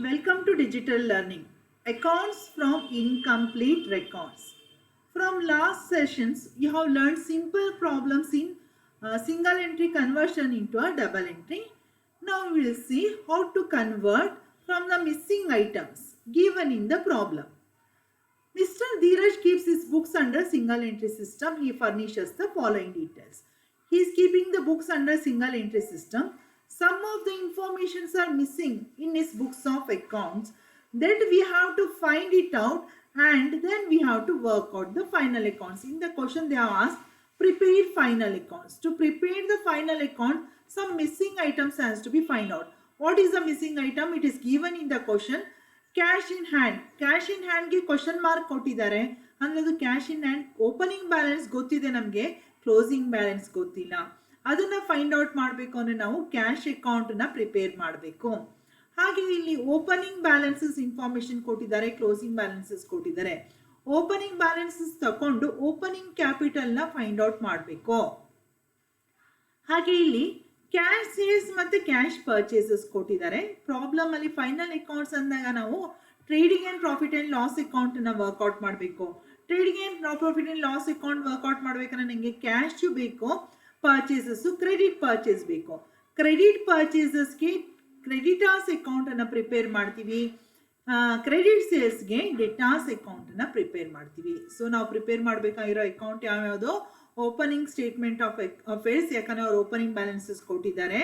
Welcome to Digital Learning. Accounts from incomplete records. From last sessions, you have learned simple problems in single entry conversion into a double entry. Now we will see how to convert from the missing items given in the problem. Mr. Dheeraj keeps his books under single entry system. He furnishes the following details. He is keeping the books under single entry system. Some of the informations are missing in his books of accounts. That we have to find it out and then we have to work out the final accounts. In the question they have asked, prepare final accounts. To prepare the final account, some missing items has to be found out. What is the missing item? It is given in the question. Cash in ಹ್ಯಾಂಡ್ಗೆ question mark ಕೊಟ್ಟಿದ್ದಾರೆ ಅಂದ್ರೆ ಅದು cash in hand. Opening balance ಗೊತ್ತಿದೆ ನಮಗೆ, closing balance ಗೊತ್ತಿಲ್ಲ. ಅದನ್ನ find out ಮಾಡಬೇಕು ಅಂದ್ರೆ ನಾವು ಕ್ಯಾಶ್ ಅಕೌಂಟ್ ನ ಪ್ರಿಪೇರ್ ಮಾಡಬೇಕು. ಹಾಗೆ ಇಲ್ಲಿ ಓಪನಿಂಗ್ ಬ್ಯಾಲೆನ್ಸಸ್ ಇನ್ಫಾರ್ಮೇಶನ್ ಕೊಟ್ಟಿದ್ದಾರೆ, ಕ್ಲೋಸಿಂಗ್ ಬ್ಯಾಲೆನ್ಸಸ್ ಕೊಟ್ಟಿದ್ದಾರೆ. ಓಪನಿಂಗ್ ಬ್ಯಾಲೆನ್ಸಸ್ ತಕೊಂಡು ಓಪನಿಂಗ್ ಕ್ಯಾಪಿಟಲ್ ನ ಫೈಂಡ್ ಔಟ್ ಮಾಡಬೇಕು. ಹಾಗೆ ಇಲ್ಲಿ ಕ್ಯಾಶ್ ಸೇಲ್ಸ್ ಮತ್ತೆ ಕ್ಯಾಶ್ ಪರ್ಚೇಸಸ್ ಕೊಟ್ಟಿದ್ದಾರೆ. ಪ್ರಾಬ್ಲಮ್ ಅಲ್ಲಿ ಫೈನಲ್ ಅಕೌಂಟ್ಸ್ ಅಂದಾಗ ನಾವು trading and profit and loss account ನ ವರ್ಕ್ಔಟ್ ಮಾಡಬೇಕು. Trading and profit and loss account work out ಮಾಡ್ಬೇಕಂದ್ರೆ ನನಗೆ ಕ್ಯಾಶ್ ಬೇಕು, ಪರ್ಚೇಸಸ್ ಕ್ರೆಡಿಟ್ ಪರ್ಚೇಸ್ ಬೇಕು. ಕ್ರೆಡಿಟ್ ಪರ್ಚೇಸಸ್ಗೆ ಕ್ರೆಡಿಟಾರ್ಸ್ ಅಕೌಂಟ್ ಅನ್ನ ಪ್ರಿಪೇರ್ ಮಾಡ್ತೀವಿ, ಕ್ರೆಡಿಟ್ ಸೇಲ್ಸ್ಗೆ ಡೆಟಾರ್ಸ್ ಅಕೌಂಟ್ ಅನ್ನ ಪ್ರಿಪೇರ್ ಮಾಡ್ತೀವಿ. ಸೊ ನಾವು ಪ್ರಿಪೇರ್ ಮಾಡಬೇಕಾಗಿರೋ ಅಕೌಂಟ್ ಯಾವ್ಯಾವುದು? ಓಪನಿಂಗ್ ಸ್ಟೇಟ್ಮೆಂಟ್ ಆಫ್ ಅಫೇರ್ಸ್, ಯಾಕಂದ್ರೆ ಅವ್ರು ಓಪನಿಂಗ್ ಬ್ಯಾಲೆನ್ಸಸ್ ಕೊಟ್ಟಿದ್ದಾರೆ.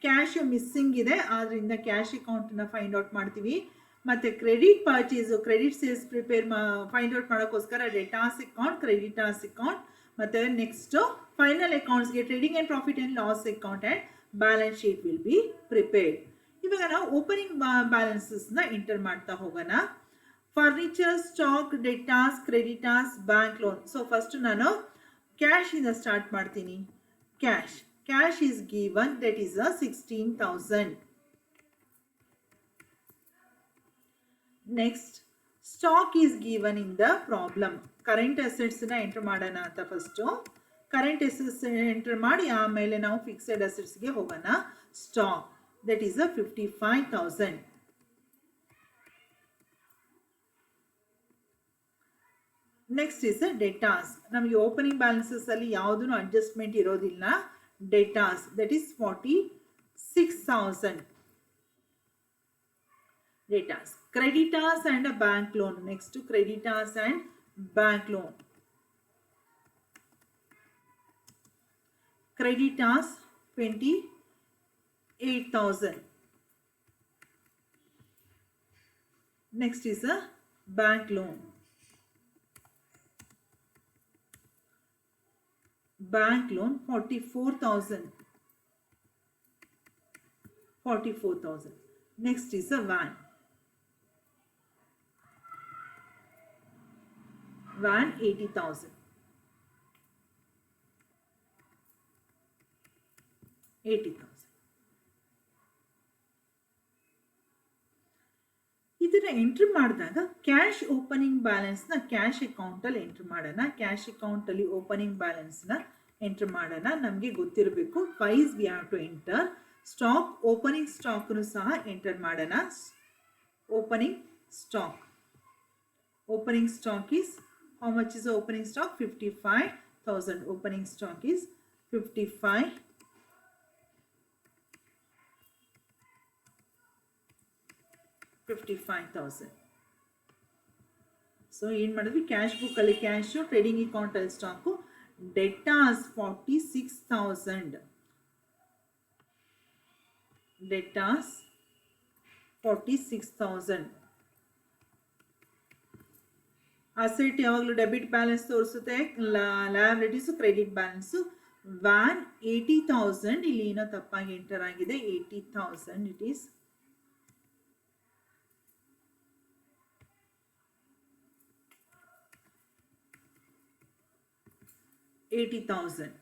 ಕ್ಯಾಶ್ ಮಿಸ್ಸಿಂಗ್ ಇದೆ, ಆದ್ರಿಂದ ಕ್ಯಾಶ್ ಅಕೌಂಟ್ ನ ಫೈಂಡ್ ಔಟ್ ಮಾಡ್ತೀವಿ. ಮತ್ತೆ credit purchase, credit sales find out ಮಾಡೋಕ್ಕೋಸ್ಕರ ಡೆಟಾರ್ಸ್ ಅಕೌಂಟ್, ಕ್ರೆಡಿಟಾರ್ಸ್ ಅಕೌಂಟ್. ಮತ್ತೆ ನೆಕ್ಸ್ಟ್ ಫೈನಲ್ ಅಕೌಂಟ್ಸ್ಗೆ trading and profit and loss account and balance sheet will be prepared. ಇವಾಗ ನಾವು ಓಪನಿಂಗ್ ಬ್ಯಾಲೆನ್ಸಸ್ ನ ಎಂಟರ್ ಮಾಡ್ತಾ ಹೋಗೋಣ. Furniture, stock, debtors, creditors, bank loan. So first ನಾನು cash ಇಂದ ಸ್ಟಾರ್ಟ್ ಮಾಡ್ತೀನಿ. Cash is given, that is a 16,000. next stock is given in the problem. Current assets ನ enter ಮಾಡೋಣ ಅಂತ ಫಸ್ಟ್ ಕರೆಂಟ್ ಅಸೆಟ್ಸ್ ಎಂಟರ್ ಮಾಡಿ ಆಮೇಲೆ ನಾವು ಫಿಕ್ಸೆಡ್ ಅಸೆಟ್ಸ್ ಗೆ ಹೋಗೋಣ. Stock, that is a 55,000. Next is debtors. ನಮಗೆ ಓಪನಿಂಗ್ ಬ್ಯಾಲೆನ್ಸಸ್ ಅಲ್ಲಿ ಯಾವುದೂ ಅಡ್ಜಸ್ಟ್ಮೆಂಟ್ ಇರೋದಿಲ್ಲ. Debtors, that is 46,000. Debtors. Creditors and bank loan. Next creditors and bank loan. Creditors 28,000. Next is a bank loan. Bank loan 44,000. Next is a van. Van 80,000. ಇದನ್ನ entry ಮಾಡಿದಾಗ cash opening balance ನ cash account ಅಲ್ಲಿ entry ಮಾಡೋಣ. Cash account ಅಲ್ಲಿ opening balance ನ entry ಮಾಡೋಣ. ನಮಗೆ ಗೊತ್ತಿರಬೇಕು why's we have to enter. Stock, opening stock ಸಹ ಎಂಟರ್ ಮಾಡೋಣ. Opening stock is how much is the opening stock? 55,000. Opening stock is 55,000. So ಏನು ಮಾಡಿದ್ವಿ? ಕ್ಯಾಶ್ ಬುಕ್ ಅಲ್ಲಿ ಕ್ಯಾಶ್, ಟ್ರೇಡಿಂಗ್ ಅಕೌಂಟ್ ಅಲ್ಲಿ ಸ್ಟಾಕು. ಡೆಟಾಸ್ 46,000. ಡೆಟಾಸ್ 46,000. ಅಸೆಟ್ ಯಾವಾಗಲೂ ಡೆಬಿಟ್ ಬ್ಯಾಲೆನ್ಸ್ ತೋರಿಸುತ್ತೆ, liabilities credit balance. Van 80,000. ಇಲ್ಲಿ ಏನೋ ತಪ್ಪಾಗಿ ಎಂಟರ್ ಆಗಿದೆ. 80,000 it is. $80,000.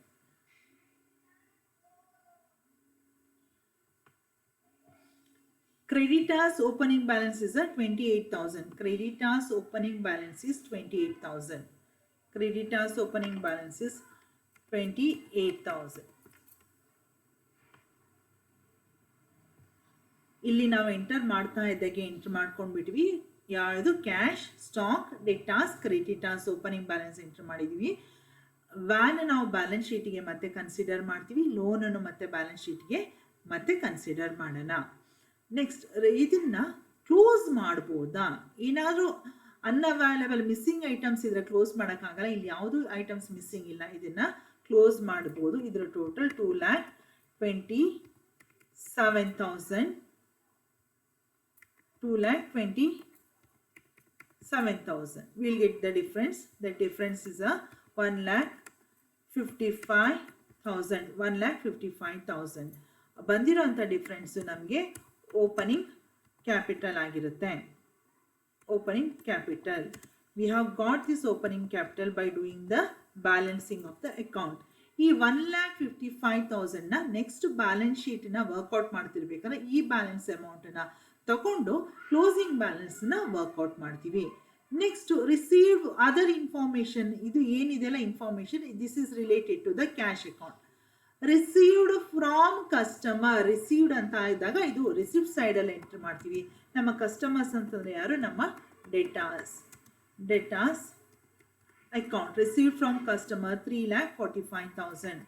Creditors opening balance is at 28,000. Creditors opening balance is 28,000. Creditors opening balance is 28,000. ಇಲ್ಲಿ ನಾವು ಎಂಟರ್ ಮಾಡ್ತಾ ಇದ್ದಾಗೆ ಎಂಟರ್ ಮಾಡ್ಕೊಂಡ್ಬಿಟ್ವಿ. ಯಾವುದು cash, stock, debtors, creditors, opening balance enter ಮಾಡಿದ್ವಿ. ವ್ಯಾನ್ ನಾವು ಬ್ಯಾಲೆನ್ಸ್ ಶೀಟ್ಗೆ ಮತ್ತೆ ಕನ್ಸಿಡರ್ ಮಾಡ್ತೀವಿ, ಲೋನನ್ನು ಮತ್ತೆ ಬ್ಯಾಲೆನ್ಸ್ ಶೀಟ್ಗೆ ಮತ್ತೆ ಕನ್ಸಿಡರ್ ಮಾಡೋಣ. ನೆಕ್ಸ್ಟ್ ಇದನ್ನ ಕ್ಲೋಸ್ ಮಾಡ್ಬೋದಾ? ಏನಾದರೂ ಅನ್ಅವೈಲಬಲ್ ಮಿಸ್ಸಿಂಗ್ ಐಟಮ್ಸ್ ಇದ್ರೆ ಕ್ಲೋಸ್ ಮಾಡೋಕ್ಕಾಗಲ್ಲ. ಇಲ್ಲಿ ಯಾವುದು ಐಟಮ್ಸ್ ಮಿಸ್ಸಿಂಗ್ ಇಲ್ಲ, ಇದನ್ನ ಕ್ಲೋಸ್ ಮಾಡ್ಬೋದು. ಇದರ total 2,27,000. 2,27,000. We'll get the difference. The difference is a 1,55,000. 1,55,000 ಬಂದಿರೋಂಥ ಡಿಫ್ರೆನ್ಸು ನಮಗೆ ಓಪನಿಂಗ್ ಕ್ಯಾಪಿಟಲ್ ಆಗಿರುತ್ತೆ. Opening capital, we have got this opening capital by doing the balancing of the account. ಈ 1,55,000ನ ನೆಕ್ಸ್ಟ್ ಬ್ಯಾಲೆನ್ಸ್ ಶೀಟ್ನ ವರ್ಕೌಟ್ ಮಾಡ್ತಿರ್ಬೇಕಾದ್ರೆ ಈ ಬ್ಯಾಲೆನ್ಸ್ ಅಮೌಂಟನ್ನು ತಗೊಂಡು ಕ್ಲೋಸಿಂಗ್ ಬ್ಯಾಲೆನ್ಸ್ನ ವರ್ಕೌಟ್ ಮಾಡ್ತೀವಿ. Next receive other information. ಇದು ಏನಿದೆಲ್ಲ information, this is related to the cash account. Received from customer, received ಅಂತ ಇದ್ದಾಗ ಇದು ರಿಸಿಪ್ಟ್ ಸೈಡಲ್ಲಿ ಎಂಟ್ರ್ ಮಾಡ್ತೀವಿ. ನಮ್ಮ ಕಸ್ಟಮರ್ಸ್ ಅಂತಂದರೆ ಯಾರು? ನಮ್ಮ ಡೆಟಾಸ್. ಡೆಟಾಸ್ ಅಕೌಂಟ್ ರಿಸೀವ್ಡ್ ಫ್ರಾಮ್ ಕಸ್ಟಮರ್ 3,45,000.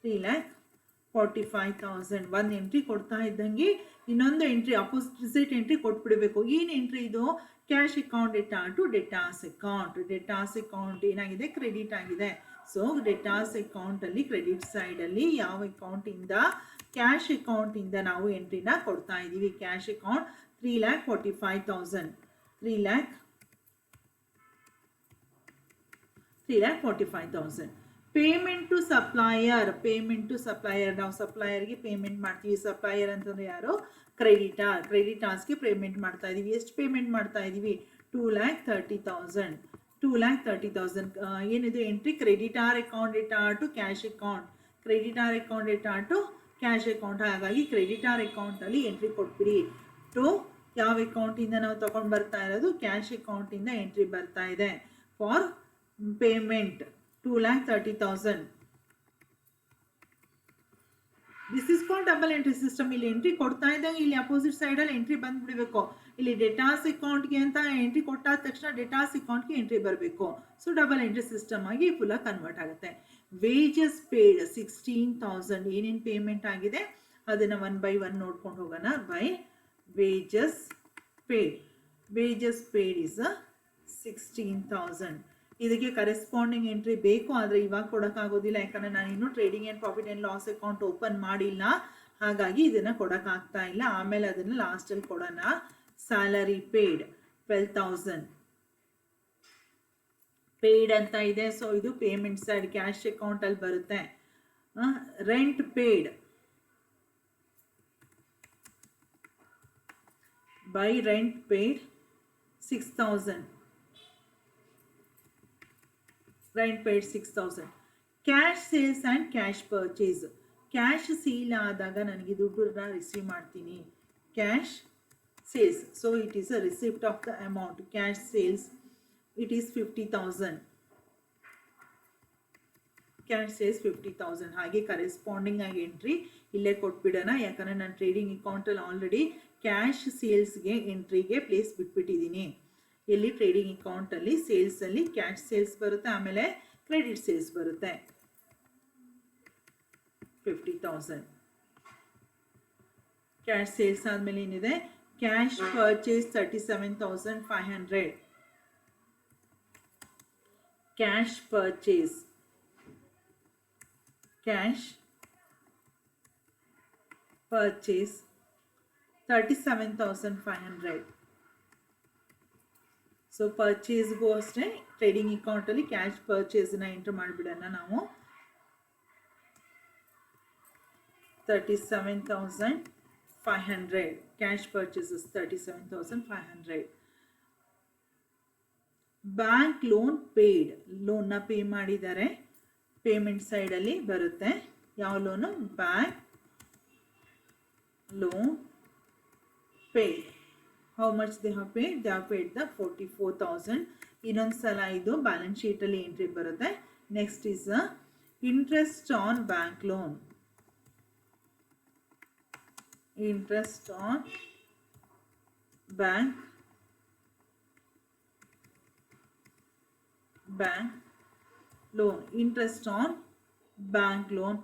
3,45,000 ಒಂದು ಎಂಟ್ರಿ ಕೊಡ್ತಾ ಇದ್ದಂಗೆ ಇನ್ನೊಂದು ಎಂಟ್ರಿ ಅಪೋಸಿಟ್ ಎಂಟ್ರಿ ಕೊಟ್ಬಿಡಬೇಕು. ಏನು ಎಂಟ್ರಿ ಇದು? Cash account debtor to debtors account. Debtors account ಏನಾಗಿದೆ? ಕ್ರೆಡಿಟ್ ಆಗಿದೆ. ಸೊ ಡೆಟಾಸ್ ಅಕೌಂಟಲ್ಲಿ ಕ್ರೆಡಿಟ್ ಸೈಡಲ್ಲಿ ಯಾವ ಅಕೌಂಟಿಂದ? ಕ್ಯಾಶ್ ಅಕೌಂಟಿಂದ ನಾವು ಎಂಟ್ರಿನ ಕೊಡ್ತಾ ಇದ್ದೀವಿ. Cash account 3,45,000. 3,45,000. Payment to supplier. Payment to supplier, ನಾವು ಸಪ್ಲೈಯರ್ಗೆ ಪೇಮೆಂಟ್ ಮಾಡ್ತೀವಿ. ಸಪ್ಲೈಯರ್ ಅಂತಂದರೆ ಯಾರು? ಕ್ರೆಡಿಟಾರ್. ಕ್ರೆಡಿಟಾರ್ಸ್ಗೆ ಪೇಮೆಂಟ್ ಮಾಡ್ತಾ ಇದ್ದೀವಿ. ಎಷ್ಟು ಪೇಮೆಂಟ್ ಮಾಡ್ತಾ ಇದ್ದೀವಿ? 2,30,000. 2,30,000 ಏನಿದೆ entry? Creditor account debtor to cash account. Creditor account debtor to cash account. ಹಾಗಾಗಿ ಕ್ರೆಡಿಟಾರ್ ಅಕೌಂಟಲ್ಲಿ ಎಂಟ್ರಿ ಕೊಟ್ಬಿಡಿ. ಟು ಯಾವ ಅಕೌಂಟಿಂದ ನಾವು ತೊಗೊಂಡು ಬರ್ತಾ ಇರೋದು? ಕ್ಯಾಶ್ ಅಕೌಂಟಿಂದ ಎಂಟ್ರಿ ಬರ್ತಾ ಇದೆ. For payment 2,30,000. This is called double entry system. ಇಲ್ಲಿ ಎಂಟ್ರಿ ಕೊಡ್ತಾ ಇದ್ದಾಗ ಇಲ್ಲಿ ಅಪೋಸಿಟ್ ಸೈಡಲ್ಲಿ ಎಂಟ್ರಿ ಬಂದ್ಬಿಡಬೇಕು. ಇಲ್ಲಿ ಡೆಟಾಸ್ ಅಕೌಂಟ್ಗೆ ಅಂತ ಎಂಟ್ರಿ ಕೊಟ್ಟಾದ ತಕ್ಷಣ ಡೆಟಾಸ್ ಅಕೌಂಟ್ಗೆ ಎಂಟ್ರಿ ಬರಬೇಕು. ಸೊ ಡಬಲ್ ಎಂಟ್ರಿ ಸಿಸ್ಟಮ್ ಆಗಿ ಫುಲ್ಲ ಕನ್ವರ್ಟ್ ಆಗುತ್ತೆ. Wages paid 16,000. ಏನೇನು ಪೇಮೆಂಟ್ ಆಗಿದೆ ಅದನ್ನು 1 by 1 ನೋಡ್ಕೊಂಡು ಹೋಗೋಣ. By wages paid. Wages paid is 16,000. ಇದಕ್ಕೆ ಕರೆಸ್ಪಾಂಡಿಂಗ್ ಎಂಟ್ರಿ ಬೇಕು, ಆದರೆ ಇವಾಗ ಕೊಡೋಕ್ಕಾಗೋದಿಲ್ಲ. ಯಾಕಂದರೆ ನಾನು ಇನ್ನೂ trading and profit and loss account open ಮಾಡಿಲ್ಲ. ಹಾಗಾಗಿ ಇದನ್ನು ಕೊಡೋಕ್ಕಾಗ್ತಾ ಇಲ್ಲ. ಆಮೇಲೆ ಅದನ್ನು ಲಾಸ್ಟಲ್ಲಿ ಕೊಡೋಣ. ಸ್ಯಾಲರಿ ಪೇಡ್ 12,000 ಪೇಡ್ ಅಂತ ಇದೆ. ಸೊ ಇದು ಪೇಮೆಂಟ್ ಸೈಡ್ ಕ್ಯಾಶ್ ಅಕೌಂಟಲ್ಲಿ ಬರುತ್ತೆ. Rent paid by rent paid 6,000. Rent paid 6,000. Cash sales and cash purchase. Cash sale ಆದಾಗ ನನಗೆ ದುಡ್ಡನ್ನ ರಿಸೀವ್ ಮಾಡ್ತೀನಿ. Cash sales, so it is a receipt of the amount. Cash sales it is 50,000. Cash sales 50,000. ಹಾಗೆ corresponding ಆಗಿ entry ಇಲ್ಲೇ ಕೊಟ್ಬಿಡೋಣ. ಯಾಕಂದರೆ ನಾನು trading ಅಕೌಂಟಲ್ಲಿ ಆಲ್ರೆಡಿ ಕ್ಯಾಶ್ ಸೇಲ್ಸ್ಗೆ ಎಂಟ್ರಿಗೆ ಪ್ಲೇಸ್ ಬಿಟ್ಬಿಟ್ಟಿದ್ದೀನಿ. ಇಲ್ಲಿ ಟ್ರೇಡಿಂಗ್ ಅಕೌಂಟಲ್ಲಿ ಸೇಲ್ಸಲ್ಲಿ ಕ್ಯಾಶ್ ಸೇಲ್ಸ್ ಬರುತ್ತೆ, ಆಮೇಲೆ ಕ್ರೆಡಿಟ್ ಸೇಲ್ಸ್ ಬರುತ್ತೆ. 50,000 ಕ್ಯಾಶ್ ಸೇಲ್ಸ್ ಆದಮೇಲೆ ಏನಿದೆ? Cash purchase 37,500. Cash purchase, cash purchase 37,500. So ಪರ್ಚೇಸ್ಗೂ ಅಷ್ಟೇ ಟ್ರೇಡಿಂಗ್ ಅಕೌಂಟಲ್ಲಿ ಕ್ಯಾಶ್ ಪರ್ಚೇಸ್ನ ಎಂಟ್ರ್ ಮಾಡಿಬಿಡೋಣ ನಾವು. 37,500. Cash purchases 37,500. Bank loan paid. ಲೋನ್ನ ಪೇ ಮಾಡಿದ್ದಾರೆ, ಪೇಮೆಂಟ್ ಸೈಡಲ್ಲಿ ಬರುತ್ತೆ. ಯಾವ loan? Bank loan paid. How much they have paid? They have paid the 44,000. ಇನ್ನೊಂದು ಸಲ ಇದು ಬ್ಯಾಲೆನ್ಸ್ ಶೀಟಲ್ಲಿ ಎಂಟ್ರಿ ಬರುತ್ತೆ. Next is interest on bank loan. Interest on bank loan, interest on bank loan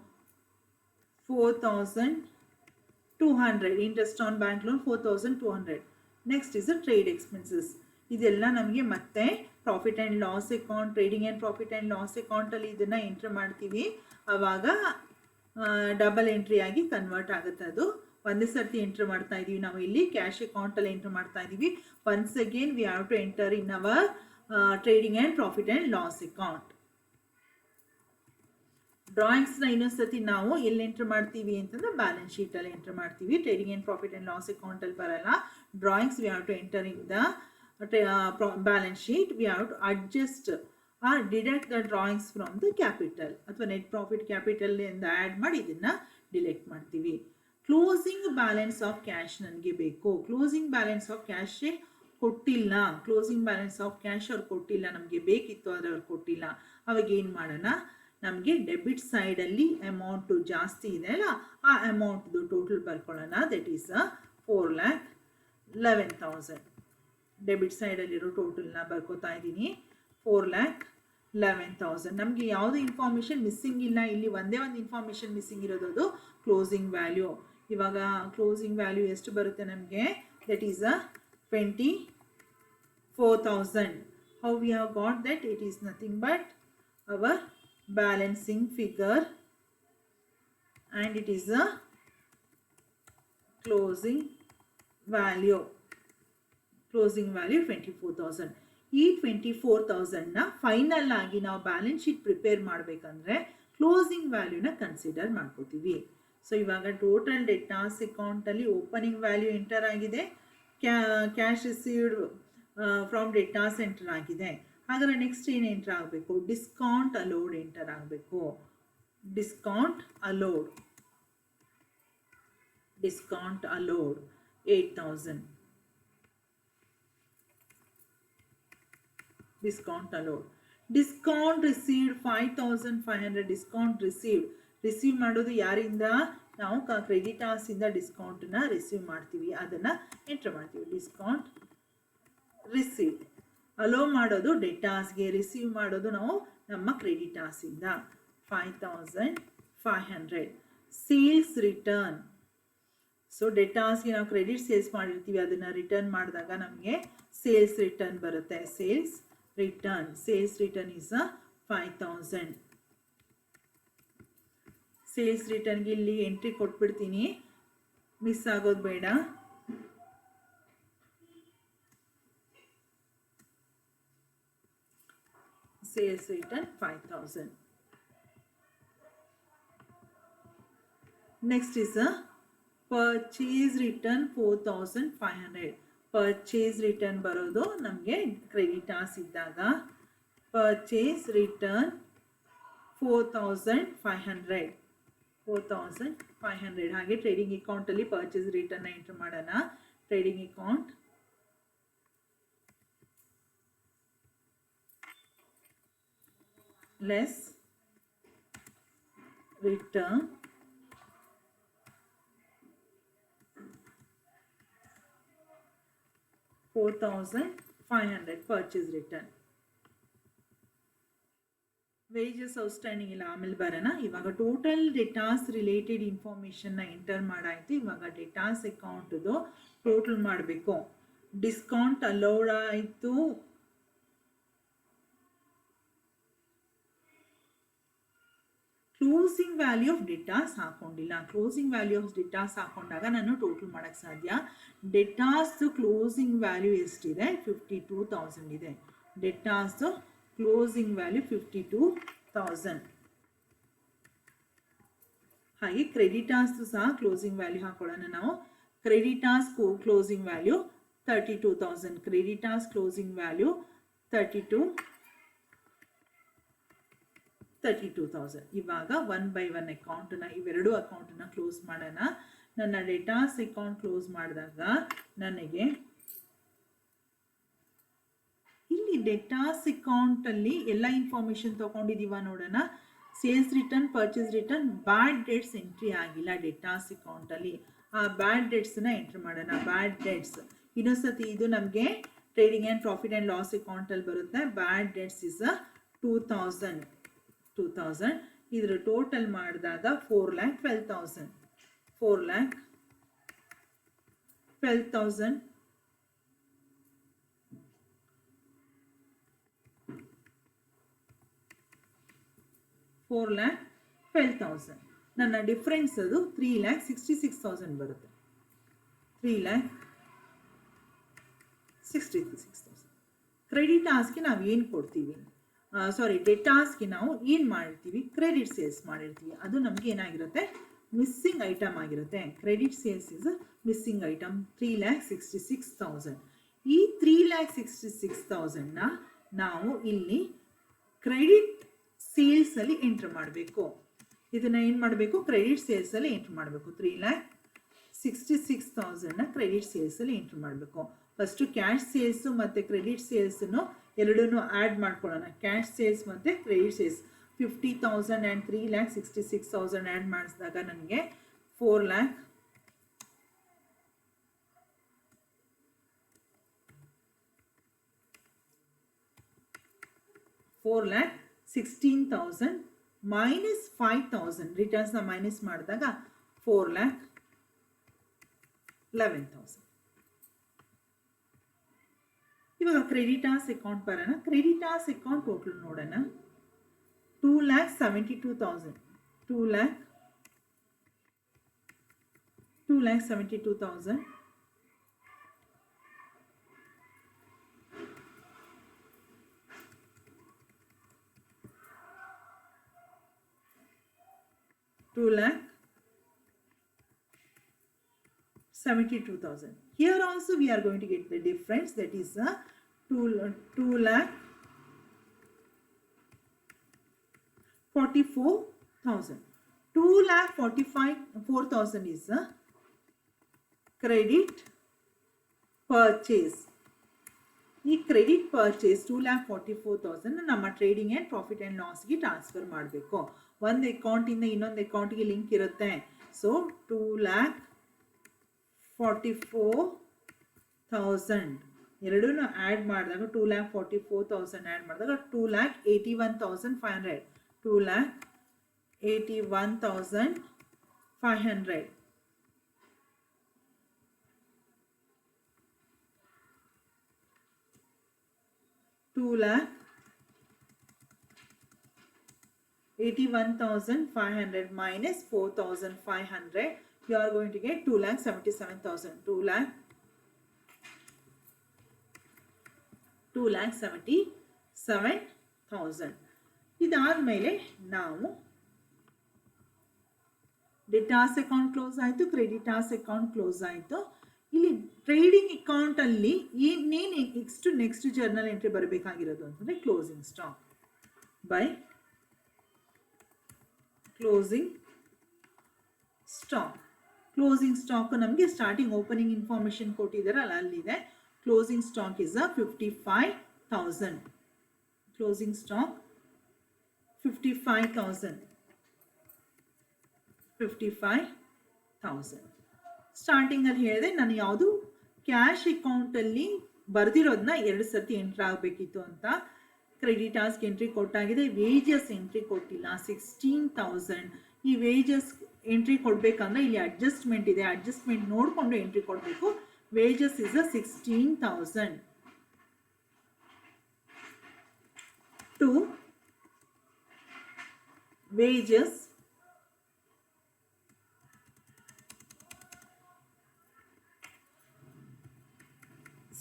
4,200, interest on bank loan 4,200. Next is the trade expenses. ಇದೆಲ್ಲ ನಮಗೆ ಮತ್ತೆ profit and loss account, trading and profit and loss ಅಕೌಂಟಲ್ಲಿ ಇದನ್ನು entry ಮಾಡ್ತೀವಿ. ಆವಾಗ double entry ಆಗಿ convert ಆಗುತ್ತೆ. ಅದು ಒಂದೇ ಸರ್ತಿ ಎಂಟ್ರ್ ಮಾಡ್ತಾ ಇದ್ದೀವಿ ನಾವು ಇಲ್ಲಿ ಕ್ಯಾಶ್ ಅಕೌಂಟಲ್ಲಿ ಎಂಟ್ರ್ ಮಾಡ್ತಾ ಇದ್ದೀವಿ. Once again we have to enter in our trading and profit and loss account. ಡ್ರಾಯಿಂಗ್ಸ್ನ ಇನ್ನೊಂದ್ಸತಿ ನಾವು ಎಲ್ಲಿ ಎಂಟ್ರ್ ಮಾಡ್ತೀವಿ ಅಂತಂದ್ರೆ ಬ್ಯಾಲೆನ್ಸ್ ಶೀಟಲ್ಲಿ ಎಂಟ್ರ್ ಮಾಡ್ತೀವಿ. Trading and profit and loss ಅಕೌಂಟಲ್ಲಿ ಬರಲ್ಲ. Drawings we have to enter in the balance sheet. We have to adjust or deduct the drawings from the capital ಅಥವಾ net profit capital ಇಂದ add ಮಾಡಿ ಇದನ್ನು ಡಿಲೆಕ್ಟ್ ಮಾಡ್ತೀವಿ. Closing balance of cash ನನಗೆ ಬೇಕು. Closing balance of cash ಕೊಟ್ಟಿಲ್ಲ, closing balance of cash ಅವ್ರು ಕೊಟ್ಟಿಲ್ಲ, ನಮಗೆ ಬೇಕಿತ್ತು ಆದರೆ ಅವ್ರು ಕೊಟ್ಟಿಲ್ಲ. ಅವಾಗ ಏನು ಮಾಡೋಣ, ನಮಗೆ ಡೆಬಿಟ್ ಸೈಡಲ್ಲಿ ಅಮೌಂಟು ಜಾಸ್ತಿ ಇದೆ ಅಲ್ಲ, ಆ ಅಮೌಂಟ್ದು ಟೋಟಲ್ ಬರ್ಕೊಳ್ಳೋಣ. That is 4,11,000. ಡೆಬಿಟ್ ಸೈಡಲ್ಲಿರೋ ಟೋಟಲ್ನ ಬರ್ಕೋತಾ ಇದ್ದೀನಿ. 4,11,000. ನಮಗೆ ಯಾವುದೇ ಇನ್ಫಾರ್ಮೇಷನ್ ಮಿಸ್ಸಿಂಗ್ ಇಲ್ಲ. ಇಲ್ಲಿ ಒಂದೇ ಒಂದು ಇನ್ಫಾರ್ಮೇಷನ್ ಮಿಸ್ಸಿಂಗ್ ಇರೋದು, ಅದು ಕ್ಲೋಸಿಂಗ್ ವ್ಯಾಲ್ಯೂ. ಇವಾಗ ಕ್ಲೋಸಿಂಗ್ ವ್ಯಾಲ್ಯೂ ಎಷ್ಟು ಬರುತ್ತೆ ನಮಗೆ? That is 24,000. How we have got that? It is nothing but hour balancing figure and it is a closing value. Closing value 24,000. ಈ 24,000ನ ಫೈನಲ್ ಆಗಿ ನಾವು ಬ್ಯಾಲೆನ್ಸ್ ಶೀಟ್ ಪ್ರಿಪೇರ್ ಮಾಡಬೇಕಂದ್ರೆ ಕ್ಲೋಸಿಂಗ್ ವ್ಯಾಲ್ಯೂನ ಕನ್ಸಿಡರ್ ಮಾಡ್ಕೋತೀವಿ. So ಇವಾಗ total ಡೆಟಾಸ್ ಅಕೌಂಟಲ್ಲಿ ಓಪನಿಂಗ್ ವ್ಯಾಲ್ಯೂ ಎಂಟರ್ ಆಗಿದೆ, cash received from ಡೆಟಾಸ್ enter ಆಗಿದೆ. ಹಾಗಾದ್ರೆ ನೆಕ್ಸ್ಟ್ ಏನು ಎಂಟರ್ ಆಗಬೇಕು? ಡಿಸ್ಕೌಂಟ್ ಅಲೋಡ್ ಎಂಟರ್ ಆಗಬೇಕು. Discount allowed 8,000. Discount allowed. Discount received 5,500. Discount receive ಮಾಡೋದು ಯಾರಿಂದ? ನಾವು ಕ್ರೆಡಿಟಾರ್ಸಿಂದ ಡಿಸ್ಕೌಂಟನ್ನ ರಿಸೀವ್ ಮಾಡ್ತೀವಿ, ಅದನ್ನು ಎಂಟ್ರ್ ಮಾಡ್ತೀವಿ. Discount received. ಅಲೋ ಮಾಡೋದು ಡೆಟಾಸ್ಗೆ, ರಿಸೀವ್ ಮಾಡೋದು ನಾವು ನಮ್ಮ ಕ್ರೆಡಿಟಾರ್ಸಿಂದ. 5,500. Sales return. ಸೊ ಡೆಟಾಸ್ಗೆ ನಾವು ಕ್ರೆಡಿಟ್ ಸೇಲ್ಸ್ ಮಾಡಿರ್ತೀವಿ, ಅದನ್ನು ರಿಟರ್ನ್ ಮಾಡಿದಾಗ ನಮಗೆ ಸೇಲ್ಸ್ ರಿಟರ್ನ್ ಬರುತ್ತೆ. Sales return is 5,000. ಸೇಲ್ಸ್ ರಿಟರ್ನ್ಗೆ ಇಲ್ಲಿ ಎಂಟ್ರಿ ಕೊಟ್ಬಿಡ್ತೀನಿ, ಮಿಸ್ ಆಗೋದು ಬೇಡ. Sales return 5,000. Next is purchase return 4,500. Purchase return ಬರೋದು ನಮಗೆ ಕ್ರೆಡಿಟಾರ್ಸ್ ಇದ್ದಾಗ. Purchase return 4,500. ಹಾಗೆ ಟ್ರೇಡಿಂಗ್ ಅಕೌಂಟಲ್ಲಿ ಪರ್ಚೇಸ್ ರಿಟರ್ನ್ ಎಂಟರ್ ಮಾಡೋಣ. Trading account less return 4,500 purchase return. Wages outstanding ಇಲ್ಲ, ಆಮೇಲೆ ಬರೋಣ. ಇವಾಗ ಟೋಟಲ್ ಡೆಟಾಸ್ ರಿಲೇಟೆಡ್ ಇನ್ಫಾರ್ಮೇಷನ್ನ ಎಂಟರ್ ಮಾಡಾಯಿತು. ಇವಾಗ ಡೆಟಾಸ್ ಅಕೌಂಟ್ದು ಟೋಟಲ್ ಮಾಡಬೇಕು. ಡಿಸ್ಕೌಂಟ್ ಅಲೋಡ್ ಆಯಿತು. ಕ್ಲೋಸಿಂಗ್ ವ್ಯಾಲ್ಯೂ ಆಫ್ ಡೆಟಾಸ್ ಹಾಕೊಂಡಿಲ್ಲ. ಕ್ಲೋಸಿಂಗ್ ವ್ಯಾಲ್ಯೂ ಆಫ್ ಡೆಟಾಸ್ ಹಾಕೊಂಡಾಗ ನಾನು ಟೋಟಲ್ ಮಾಡೋಕ್ಕೆ ಸಾಧ್ಯ. ಡೆಟಾಸ್ದು ಕ್ಲೋಸಿಂಗ್ ವ್ಯಾಲ್ಯೂ ಎಷ್ಟಿದೆ? 52,000 ಇದೆ. ಡೆಟಾಸ್ದು ಕ್ಲೋಸಿಂಗ್ ವ್ಯಾಲ್ಯೂ 52,000. ಹಾಗೆ ಕ್ರೆಡಿಟಾರ್ಸ್ದು ಸಹ ಕ್ಲೋಸಿಂಗ್ ವ್ಯಾಲ್ಯೂ ಹಾಕೊಳ್ಳೋಣ ನಾವು. Creditors closing value 32,000. Creditors closing value 32,000. ಇವಾಗ 1 by 1 ಅಕೌಂಟನ್ನ, ಇವೆರಡು ಅಕೌಂಟನ್ನು ಕ್ಲೋಸ್ ಮಾಡೋಣ. ನನ್ನ ಡೆಟಾಸ್ ಅಕೌಂಟ್ ಕ್ಲೋಸ್ ಮಾಡಿದಾಗ ನನಗೆ ಇಲ್ಲಿ ಡೆಟಾಸ್ ಅಕೌಂಟಲ್ಲಿ ಎಲ್ಲ ಇನ್ಫಾರ್ಮೇಷನ್ ತೊಗೊಂಡಿದ್ದೀವ ನೋಡೋಣ. ಸೇಲ್ಸ್ ರಿಟರ್ನ್, ಪರ್ಚೇಸ್ ರಿಟರ್ನ್, ಬ್ಯಾಡ್ ಡೇಟ್ಸ್ ಎಂಟ್ರಿ ಆಗಿಲ್ಲ ಡೆಟಾಸ್ ಅಕೌಂಟಲ್ಲಿ. ಆ ಬ್ಯಾಡ್ ಡೇಟ್ಸನ್ನ ಎಂಟ್ರಿ ಮಾಡೋಣ. ಬ್ಯಾಡ್ ಡೇಟ್ಸ್ ಇನ್ನೊಂದ್ಸತಿ ಇದು ನಮಗೆ trading and profit and loss ಅಕೌಂಟಲ್ಲಿ ಬರುತ್ತೆ. ಬ್ಯಾಡ್ ಡೆಟ್ಸ್ ಇಸ್ 2000 ಇದರ ಟೋಟಲ್ ಮಾಡಿದಾಗ 4,12,000 4,12,000 4,12,000 ನನ್ನ ಡಿಫ್ರೆನ್ಸ್ ಅದು 3,66,000 ಬರುತ್ತೆ. 3,66,000 ಕ್ರೆಡಿಟಾರ್ಸ್ಗೆ ನಾವು ಏನು ಕೊಡ್ತೀವಿ, ಡೆಟಾರ್ಸ್ಗೆ ನಾವು ಏನು ಮಾಡಿರ್ತೀವಿ, ಕ್ರೆಡಿಟ್ ಸೇಲ್ಸ್ ಮಾಡಿರ್ತೀವಿ. ಅದು ನಮಗೆ ಏನಾಗಿರುತ್ತೆ, ಮಿಸ್ಸಿಂಗ್ ಐಟಮ್ ಆಗಿರುತ್ತೆ. Credit sales is missing item 3,66,000. ಈ 3,66,000ನ ನಾವು ಇಲ್ಲಿ ಕ್ರೆಡಿಟ್ ಸೇಲ್ಸಲ್ಲಿ ಎಂಟ್ರ್ ಮಾಡಬೇಕು. ಇದನ್ನು ಏನು ಮಾಡಬೇಕು, ಕ್ರೆಡಿಟ್ ಸೇಲ್ಸಲ್ಲಿ ಎಂಟ್ರ್ ಮಾಡಬೇಕು. 3,66,000ನ ಕ್ರೆಡಿಟ್ ಸೇಲ್ಸಲ್ಲಿ ಎಂಟ್ರ್ ಮಾಡಬೇಕು. ಫಸ್ಟು ಕ್ಯಾಶ್ ಸೇಲ್ಸು ಮತ್ತು ಕ್ರೆಡಿಟ್ ಸೇಲ್ಸನ್ನು ಎರಡನ್ನೂ ಆ್ಯಡ್ ಮಾಡ್ಕೊಳ್ಳೋಣ. ಕ್ಯಾಶ್ ಸೇಲ್ಸ್ ಮತ್ತು ಕ್ರೆಡಿಟ್ ಸೇಲ್ಸ್ 50,000 ಆ್ಯಂಡ್ 3,66,000 ಆ್ಯಡ್ ಮಾಡಿಸಿದಾಗ ನನಗೆ 4,16,000 ಮೈನಸ್ 5,000 ರಿಟರ್ನ್ಸ್ನ ಮೈನಸ್ ಮಾಡಿದಾಗ 4,11,000. ಇವಾಗ ಕ್ರೆಡಿಟಾರ್ಸ್ ಅಕೌಂಟ್ ಬರೋಣ. ಕ್ರೆಡಿಟಾರ್ಸ್ ಅಕೌಂಟ್ ಟೋಟಲ್ ನೋಡೋಣ. 2,72,000 2,72,000 2,72,000. Here also we are going to get the difference, that is 2,44,000. 2,44,000 is a credit purchase. ಈ ಕ್ರೆಡಿಟ್ ಪರ್ಚೇಸ್ 2,44,000 ನಮ್ಮ ಟ್ರೇಡಿಂಗ್ ಆ್ಯಂಡ್ ಪ್ರಾಫಿಟ್ ಆ್ಯಂಡ್ ಲಾಸ್ಗೆ transfer ಮಾಡಬೇಕು. ಒಂದು ಅಕೌಂಟಿಂದ ಇನ್ನೊಂದು ಅಕೌಂಟಿಗೆ ಲಿಂಕ್ ಇರುತ್ತೆ. ಸೊ 2,44,000 ಎರಡೂ ಆ್ಯಡ್ ಮಾಡಿದಾಗ 2,44,000 ಆ್ಯಡ್ ಮಾಡಿದಾಗ 2,81,500 2,81,500 2,81,500 minus 4,500, you are going to get 2,77,000. 2,77,000. ಇದಾದ್ಮೇಲೆ ನಾವು ಡೆಟಾರ್ಸ್ ಅಕೌಂಟ್ ಕ್ಲೋಸ್ ಆಯಿತು, ಕ್ರೆಡಿಟಾರ್ಸ್ ಅಕೌಂಟ್ ಕ್ಲೋಸ್ ಆಯಿತು. ಇಲ್ಲಿ ಟ್ರೇಡಿಂಗ್ ಅಕೌಂಟಲ್ಲಿ ಏನೇನು ನೆಕ್ಸ್ಟ್ ಜರ್ನಲ್ ಎಂಟ್ರಿ ಬರಬೇಕಾಗಿರೋದು ಅಂತಂದರೆ closing stock by closing stock ನಮಗೆ ಸ್ಟಾರ್ಟಿಂಗ್ ಓಪನಿಂಗ್ ಇನ್ಫಾರ್ಮೇಷನ್ ಕೊಟ್ಟಿದ್ದಾರಲ್ಲ ಅಲ್ಲಿದೆ. Closing stock is 55,000. Closing stock 55,000. ಸ್ಟಾರ್ಟಿಂಗಲ್ಲಿ ಹೇಳಿದೆ ನಾನು ಯಾವುದು ಕ್ಯಾಶ್ ಅಕೌಂಟಲ್ಲಿ ಬರೆದಿರೋದನ್ನ 2 ಸರ್ತಿ ಎಂಟ್ರಿ ಆಗಬೇಕಿತ್ತು ಅಂತ. ಕ್ರೆಡಿಟಾರ್ಸ್ಗೆ ಎಂಟ್ರಿ ಕೊಟ್ಟಾಗಿದೆ, ವೇಜಸ್ ಎಂಟ್ರಿ ಕೊಟ್ಟಿಲ್ಲ 16,000. ಈ ವೇಜಸ್ ಎಂಟ್ರಿ ಕೊಡಬೇಕಂದ್ರೆ ಇಲ್ಲಿ ಅಡ್ಜಸ್ಟ್ಮೆಂಟ್ ಇದೆ, ಅಡ್ಜಸ್ಟ್ಮೆಂಟ್ ನೋಡಿಕೊಂಡು ಎಂಟ್ರಿ ಕೊಡಬೇಕು. Wages is 16,000 to wages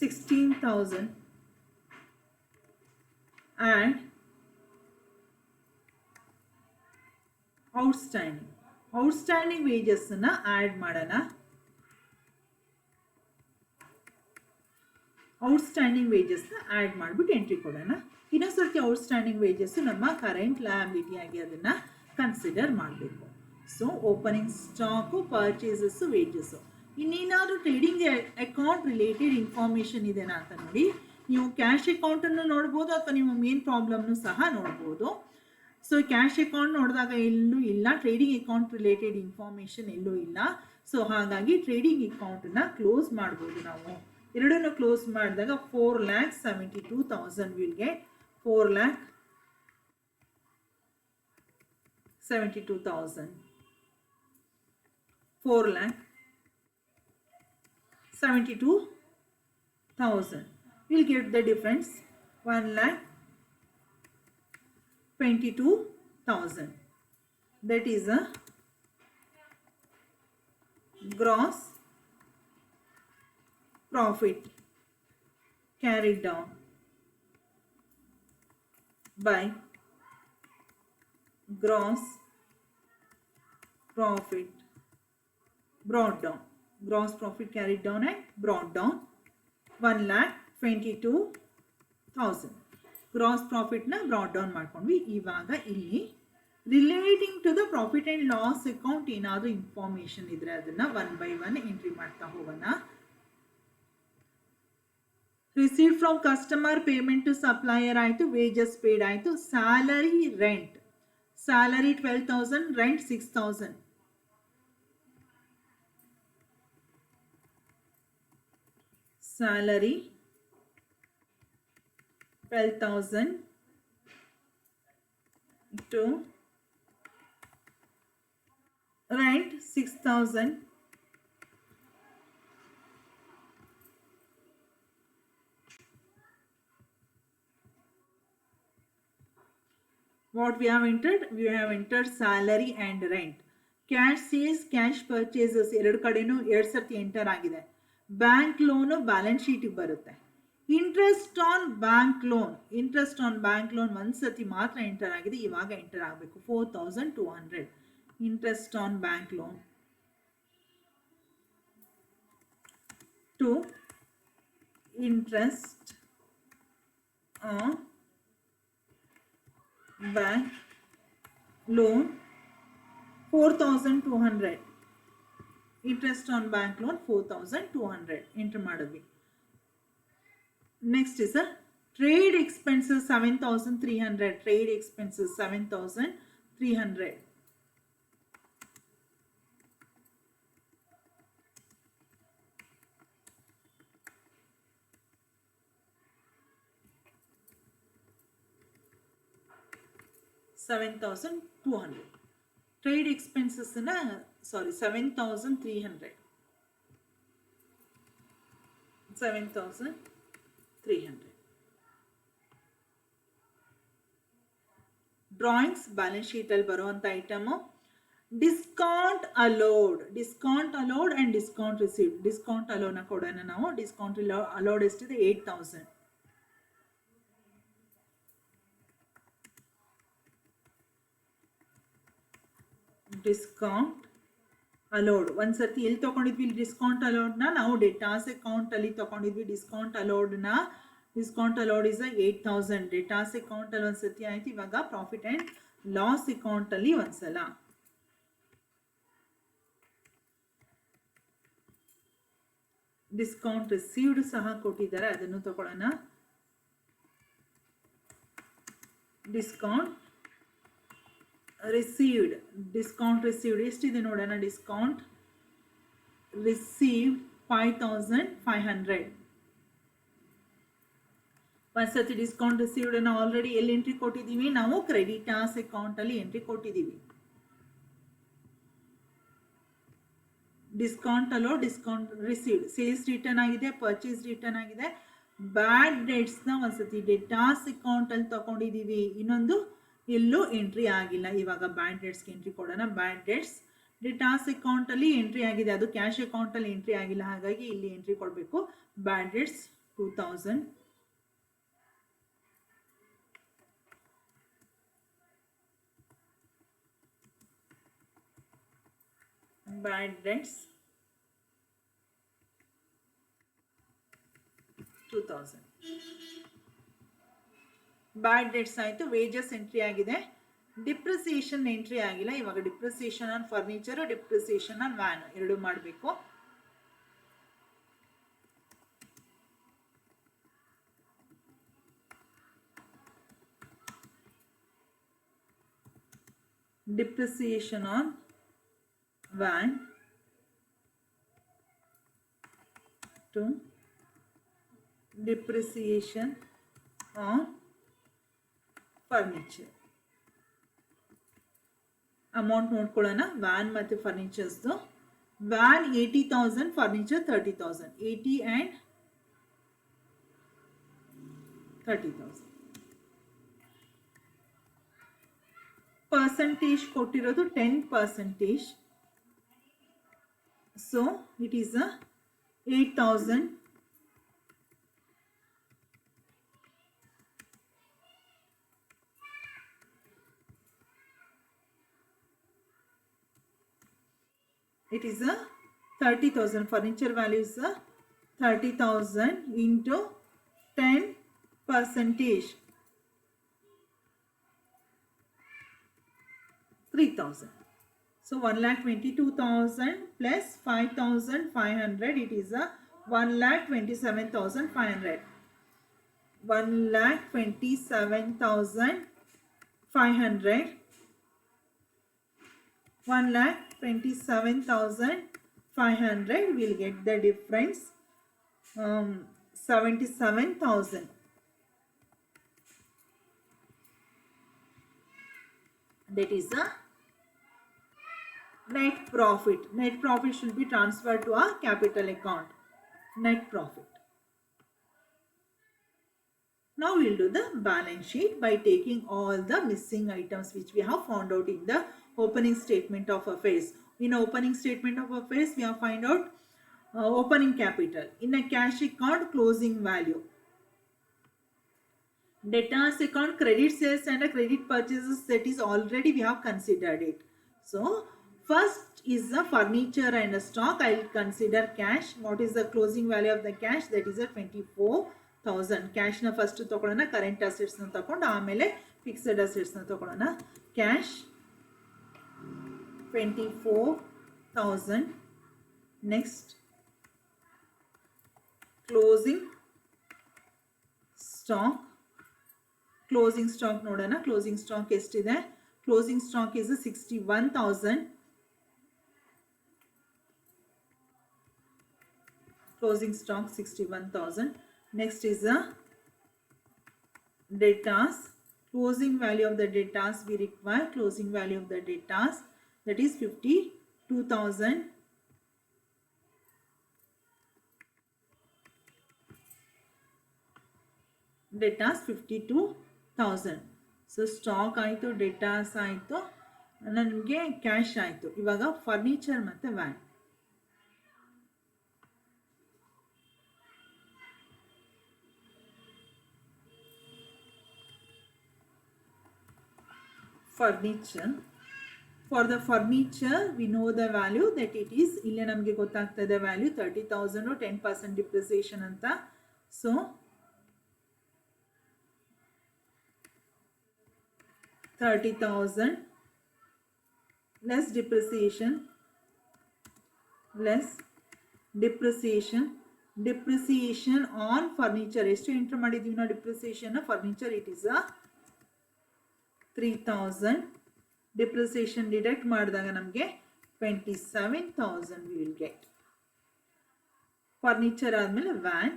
16,000 and outstanding ವೇಜಸ್ನ ಆ್ಯಡ್ ಮಾಡೋಣ. ಔಟ್ಸ್ಟ್ಯಾಂಡಿಂಗ್ ವೇಜಸ್ನ ಆ್ಯಡ್ ಮಾಡಿಬಿಟ್ಟು ಎಂಟ್ರಿ ಕೊಡೋಣ. ಇನ್ನೊಂದ್ಸರ್ತಿ ಔಟ್ಸ್ಟ್ಯಾಂಡಿಂಗ್ ವೇಜಸ್ಸು ನಮ್ಮ ಕರೆಂಟ್ ಲಯಬಿಲಿಟಿ ಆಗಿ ಅದನ್ನು ಕನ್ಸಿಡರ್ ಮಾಡಬೇಕು. So opening stock, purchases, wages. ಇನ್ನೇನಾದರೂ ಟ್ರೇಡಿಂಗ್ ಅಕೌಂಟ್ ರಿಲೇಟೆಡ್ ಇನ್ಫಾರ್ಮೇಷನ್ ಇದೆನಾ ಅಂತ ನೋಡಿ. ನೀವು ಕ್ಯಾಶ್ ಅಕೌಂಟನ್ನು ನೋಡ್ಬೋದು ಅಥವಾ ನಿಮ್ಮ ಮೇನ್ ಪ್ರಾಬ್ಲಮ್ನು ಸಹ ನೋಡ್ಬೋದು. ಸೊ ಕ್ಯಾಶ್ ಅಕೌಂಟ್ ನೋಡಿದಾಗ ಎಲ್ಲೂ ಇಲ್ಲ, ಟ್ರೇಡಿಂಗ್ ಅಕೌಂಟ್ ರಿಲೇಟೆಡ್ ಇನ್ಫಾರ್ಮೇಷನ್ ಎಲ್ಲೂ ಇಲ್ಲ. ಸೊ ಹಾಗಾಗಿ ಟ್ರೇಡಿಂಗ್ ಅಕೌಂಟನ್ನು ಕ್ಲೋಸ್ ಮಾಡ್ಬೋದು ನಾವು. ಎರಡನ್ನು ಕ್ಲೋಸ್ ಮಾಡಿದಾಗ 4,72,000 will get 4,72,000 4,72,000 we'll get the difference 1,22,000. That is a gross profit carried down by gross profit brought down. Gross profit carried down and brought down 1,22,000. Gross profit na brought down ಮಾಡ್ಕೊಂಡ್ವಿ. ಇವಾಗ ಇಲ್ಲಿ relating to the profit and loss account ಏನಾದರೂ information ಇದ್ರೆ ಅದನ್ನ one by one entry ಮಾಡ್ತಾ ಹೋಗೋಣ. Receive from customer, payment to supplier ಆಯಿತು, wages paid ಆಯಿತು, salary, rent. Salary 12,000, rent 6,000. Salary 12,000 to rent 6,000. What we have entered? We have entered salary and rent. Cash sales, cash purchases ಎರಡು ಕಡೆನೂ ಎರಡು ಸರ್ತಿ enter ಆಗಿದೆ. Bank loan balance ಶೀಟಿಗೆ ಬರುತ್ತೆ. Interest on bank loan ಒಂದು ಸತಿ ಮಾತ್ರ ಎಂಟರ್ ಆಗಿದೆ, ಇವಾಗ ಎಂಟರ್ ಆಗಬೇಕು. 4,200 interest on bank loan to interest on bank loan 4,200. Interest on bank loan 4,200 enter ಮಾಡಿದ್ವಿ. Next is trade expenses 7,300. Trade expenses 7,300. Trade expenses 7,300. 7,300. Drawings balance sheet ಅಲ್ಲಿ ಬರುವಂತ item. Discount allowed and discount received. Discount ಅಲೋನ ಕೊಡೋಣ ನಾವು. Discount allowed ಎಷ್ಟಿದೆ? 8,000. Discount allowed ಒಂದ್ಸತಿ ಎಲ್ಲಿ ತಗೊಂಡಿದ್ವಿ? Discount ಅಲೋಡ್ನ ನಾವು ಡೇಟಾಸ್ ಅಕೌಂಟ್ ಅಲ್ಲಿ ತಗೊಂಡಿದ್ವಿ. Discount allowed is 8,000. Debtors account ಅಲ್ಲಿ ಒಂದ್ಸತಿ ಆಯ್ತು. ಇವಾಗ ಪ್ರಾಫಿಟ್ ಅಂಡ್ ಲಾಸ್ ಅಕೌಂಟ್ ಅಲ್ಲಿ ಒಂದ್ಸಲ. ಡಿಸ್ಕೌಂಟ್ ರಿಸೀವ್ಡ್ ಸಹ ಕೊಟ್ಟಿದ್ದಾರೆ, ಅದನ್ನು ತಗೊಳ್ಳೋಣ. ಡಿಸ್ಕೌಂಟ್ ರಿಸೀವ್ಡ್ ಎಷ್ಟಿದೆ ನೋಡೋಣ. Discount received 5,500. ಒಂದ್ಸತಿ ಡಿಸ್ಕೌಂಟ್ ರಿಸೀವ್ಡ್ ಅನ್ನು ಆಲ್ರೆಡಿ ಎಲ್ಲಿ ಎಂಟ್ರಿ ಕೊಟ್ಟಿದ್ದೀವಿ? ನಾವು ಕ್ರೆಡಿಟಾರ್ಸ್ ಅಕೌಂಟ್ ಅಲ್ಲಿ ಎಂಟ್ರಿ ಕೊಟ್ಟಿದ್ದೀವಿ. Discount allowed, discount received. Sales return ಆಗಿದೆ, ಪರ್ಚೇಸ್ ರಿಟರ್ನ್ ಆಗಿದೆ. ಬ್ಯಾಡ್ ಡೆಟ್ಸ್ ನ ಒಂದ್ಸತಿ ಡೇಟಾಸ್ ಅಕೌಂಟ್ ಅಲ್ಲಿ ತಗೊಂಡಿದ್ದೀವಿ, ಇನ್ನೊಂದು ಎಲ್ಲೂ ಎಂಟ್ರಿ ಆಗಿಲ್ಲ. ಇವಾಗ ಬ್ಯಾಡ್ ಡೆಟ್ಸ್ಗೆ ಎಂಟ್ರಿ ಕೊಡೋಣ. ಬ್ಯಾಡ್ ಡೆಟ್ಸ್ ಡೇಟಾಸ್ ಅಕೌಂಟ್ ಅಲ್ಲಿ ಎಂಟ್ರಿ ಆಗಿದೆ, ಅದು ಕ್ಯಾಶ್ ಅಕೌಂಟ್ ಅಲ್ಲಿ ಎಂಟ್ರಿ ಆಗಿಲ್ಲ, ಹಾಗಾಗಿ ಇಲ್ಲಿ ಎಂಟ್ರಿ ಕೊಡಬೇಕು. Bad debts 2,000. Bad debts 2,000. Bad debts ಆಯಿತು. ವೇಜಸ್ ಎಂಟ್ರಿ ಆಗಿದೆ, ಡಿಪ್ರಿಸಿಯೇಷನ್ ಎಂಟ್ರಿ ಆಗಿಲ್ಲ. ಇವಾಗ depreciation on furniture, depreciation on van ಎರಡು ಮಾಡಬೇಕು. Depreciation on van to depreciation on furniture. Amount ನೋಡ್ಕೊಳ್ಳೋಣ. ವ್ಯಾನ್ ಮತ್ತು ಫರ್ನಿಚರ್ಸ್ದು. Van 80,000, furniture 30,000. 80 and 30,000. ಪರ್ಸೆಂಟೇಜ್ ಕೊಟ್ಟಿರೋದು 10%. So it is 8,000. It is a 30,000. Furniture value is 30,000 into 10%. 3,000. So 1,22,000 plus 5,500. It is a 1,27,500. 1,27,500. 1,27,500. We'll get the difference. 77,000. That is a net profit. Net profit should be transferred to our capital account. Net profit. Now we'll do the balance sheet by taking all the missing items which we have found out in the opening statement of affairs. In opening statement of affairs, we have find out opening capital. In a cash account, closing value. Debtors account, credit sales and a credit purchases, that is already we have considered it. So first is the furniture and a stock. I will consider cash. What is the closing value of the cash? That is a 24,000. Cash na first ತಗೊಳ್ಳೋಣ, current assets na ತಗೊಂಡು ಆಮೇಲೆ fixed assets na ತಗೊಳ್ಳೋಣ. Cash 24,000. Next, closing stock. Closing stock ನೋಡೋಣ. Closing stock ಎಷ್ಟಿದೆ? Closing stock is 61,000. Closing stock 61,000. Next is a debtors. Closing value of the debtors we require. Closing value of the debtors, that is 52,000. Debtors 52,000. So stock ಆಯಿತು, debtors ಆಯಿತು, ನನಗೆ cash ಆಯಿತು. ಇವಾಗ furniture ಮತ್ತು van. Furniture. For the furniture, we know the value that it is, ಇಲ್ಲಿ ನಮಗೆ ಗೊತ್ತಾಗ್ತದೆ value 30,000, 10% depreciation ಅಂತ. So 30,000 less depreciation, less depreciation. Depreciation on furniture ಎಷ್ಟು ಎಂಟರ್ ಮಾಡಿದ್ದೀವಿ ನಾವು depreciation furniture? It is a 3,000. depreciation deduct ಮಾಡಿದಾಗ ನಮಗೆ 27,000 we will get. ಫರ್ನಿಚರ್ ಆದಮೇಲೆ van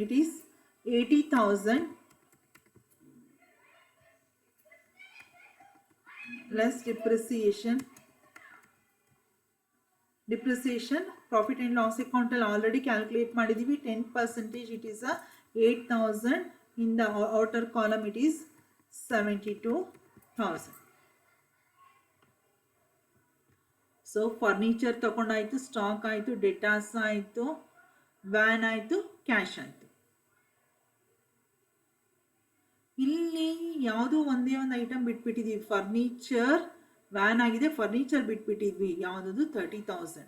it is 80,000 less depreciation. Profit and loss account ಅಲ್ಲಿ already calculate ಮಾಡಿದ್ದೀವಿ. 10%, it is a 8,000. In the outer column it is 72,000. So furniture ತಗೊಂಡಾಯ್ತು, stock ಆಯಿತು, ಡೆಟಾಸ್ ಆಯಿತು, van ಆಯಿತು, cash ಆಯಿತು. ಇಲ್ಲಿ ಯಾವುದೋ ಒಂದೇ ಒಂದು ಐಟಮ್ ಬಿಟ್ಬಿಟ್ಟಿದ್ದೀವಿ. ಫರ್ನಿಚರ್ ವ್ಯಾನ್ ಆಗಿದೆ, ಫರ್ನಿಚರ್ ಬಿಟ್ಬಿಟ್ಟಿದ್ವಿ. ಯಾವುದದು? 30,000.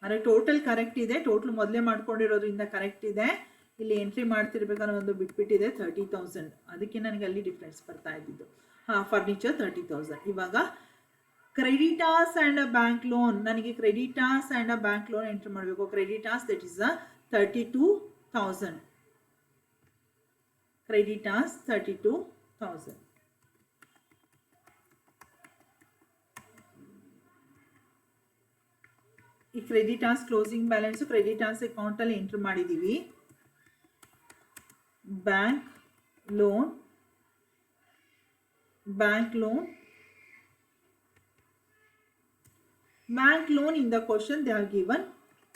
ಅಂದರೆ ಟೋಟಲ್ ಕರೆಕ್ಟ್ ಇದೆ. ಟೋಟಲ್ ಮೊದಲೇ ಮಾಡ್ಕೊಂಡಿರೋದ್ರಿಂದ ಕರೆಕ್ಟ್ ಇದೆ. ಇಲ್ಲಿ ಎಂಟ್ರಿ ಮಾಡ್ತಿರ್ಬೇಕಾದ್ರೆ ಒಂದು ಬಿಟ್ಬಿಟ್ಟಿದೆ 30,000. ಅದಕ್ಕೆ ನನಗೆ ಅಲ್ಲಿ ಡಿಫ್ರೆನ್ಸ್ ಬರ್ತಾ ಇದ್ದಿದ್ದು. ಫರ್ನಿಚರ್ 30,000. ಇವಾಗ creditors and uh bank loan. ನನಗೆ creditors and uh bank loan entry ಮಾಡಬೇಕು. Creditors that is 32,000. ಕ್ರೆಡಿಟಾರ್ಸ್ 32,000. ಈ ಕ್ರೆಡಿಟಾರ್ಸ್ ಕ್ಲೋಸಿಂಗ್ ಬ್ಯಾಲೆನ್ಸು ಕ್ರೆಡಿಟಾರ್ಸ್ ಅಕೌಂಟಲ್ಲಿ ಎಂಟ್ರ್ ಮಾಡಿದ್ದೀವಿ. Bank loan bank loan in the question they have given